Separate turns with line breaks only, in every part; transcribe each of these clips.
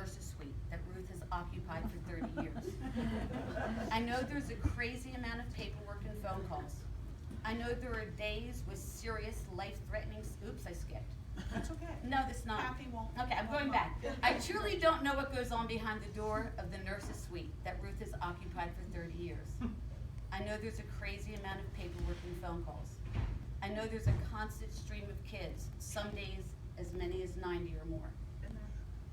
nurse's suite that Ruth has occupied for 30 years. I know there's a crazy amount of paperwork and phone calls. I know there are days with serious life-threatening, oops, I skipped.
That's okay.
No, that's not.
Kathy won't.
Okay, I'm going back. I truly don't know what goes on behind the door of the nurse's suite that Ruth has occupied for 30 years. I know there's a crazy amount of paperwork and phone calls. I know there's a constant stream of kids, some days as many as 90 or more.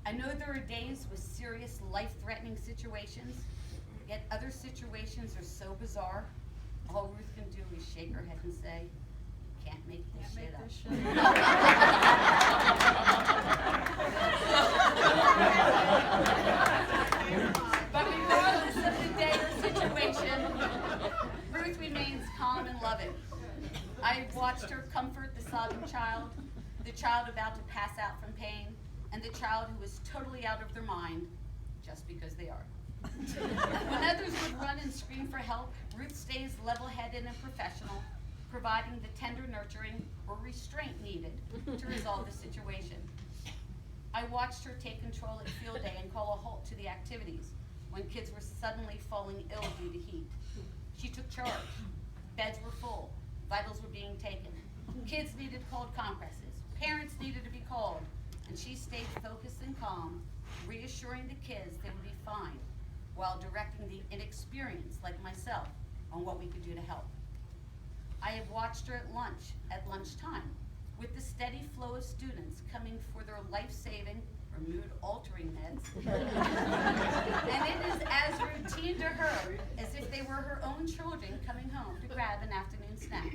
I know there are days with serious life-threatening situations, yet other situations are so bizarre, all Ruth can do is shake her head and say, can't make this shit up. But regardless of the day or situation, Ruth remains calm and loving. I've watched her comfort the sobbing child, the child about to pass out from pain, and the child who is totally out of their mind, just because they are. When others would run and scream for help, Ruth stays level-headed and professional, providing the tender nurturing or restraint needed to resolve the situation. I watched her take control at field day and call a halt to the activities when kids were suddenly falling ill due to heat. She took charge. Beds were full. Vitals were being taken. Kids needed cold compresses. Parents needed to be called. And she stayed focused and calm, reassuring the kids they would be fine, while directing the inexperienced, like myself, on what we could do to help. I have watched her at lunchtime, with the steady flow of students coming for their life-saving or mood-altering meds. And it is as routine to her as if they were her own children coming home to grab an afternoon snack.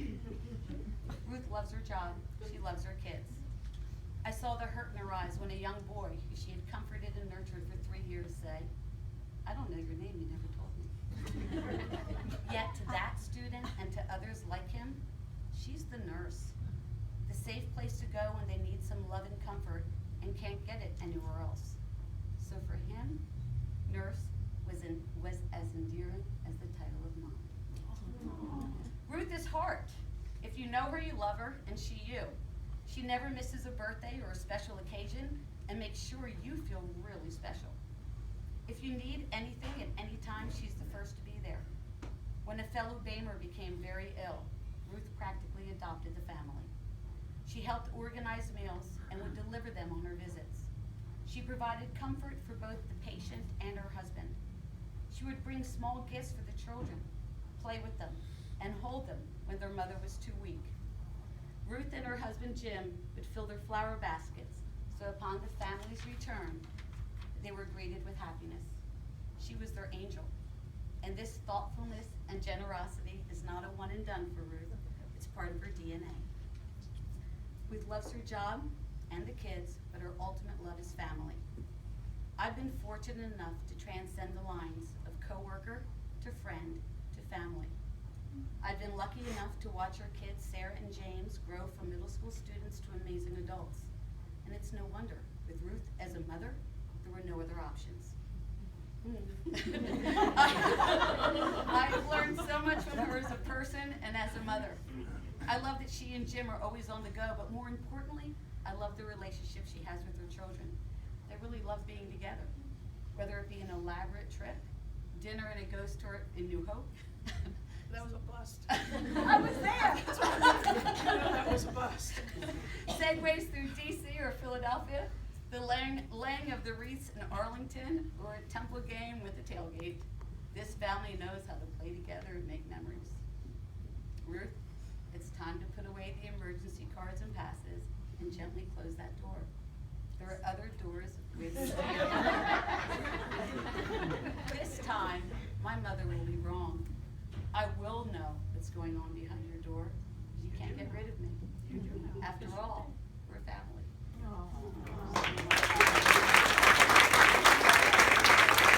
Ruth loves her job. She loves her kids. I saw the hurt in her eyes when a young boy who she had comforted and nurtured for 3 years say, I don't know your name, you never told me. Yet to that student and to others like him, she's the nurse. The safe place to go when they need some love and comfort and can't get it anywhere else. So for him, nurse was as endearing as the title of mom. Ruth is heart. If you know her, you love her, and she you. She never misses a birthday or a special occasion and makes sure you feel really special. If you need anything at any time, she's the first to be there. When a fellow Bamer became very ill, Ruth practically adopted the family. She helped organize meals and would deliver them on her visits. She provided comfort for both the patient and her husband. She would bring small gifts for the children, play with them, and hold them when their mother was too weak. Ruth and her husband Jim would fill their flower baskets, so upon the family's return, they were greeted with happiness. She was their angel, and this thoughtfulness and generosity is not a one and done for Ruth. It's part of her DNA. Ruth loves her job and the kids, but her ultimate love is family. I've been fortunate enough to transcend the lines of coworker to friend to family. I've been lucky enough to watch our kids, Sarah and James, grow from middle school students to amazing adults. And it's no wonder, with Ruth as a mother, there were no other options. I've learned so much from her as a person and as a mother. I love that she and Jim are always on the go, but more importantly, I love the relationship she has with her children. They really love being together, whether it be an elaborate trip, dinner and a ghost tour in New Hope.
That was a bust.
I was there.
That was a bust.
Segways through DC or Philadelphia, the laying of the wreaths in Arlington, or a Temple game with a tailgate. This family knows how to play together and make memories. Ruth, it's time to put away the emergency cards and passes and gently close that door. There are other doors waiting for you.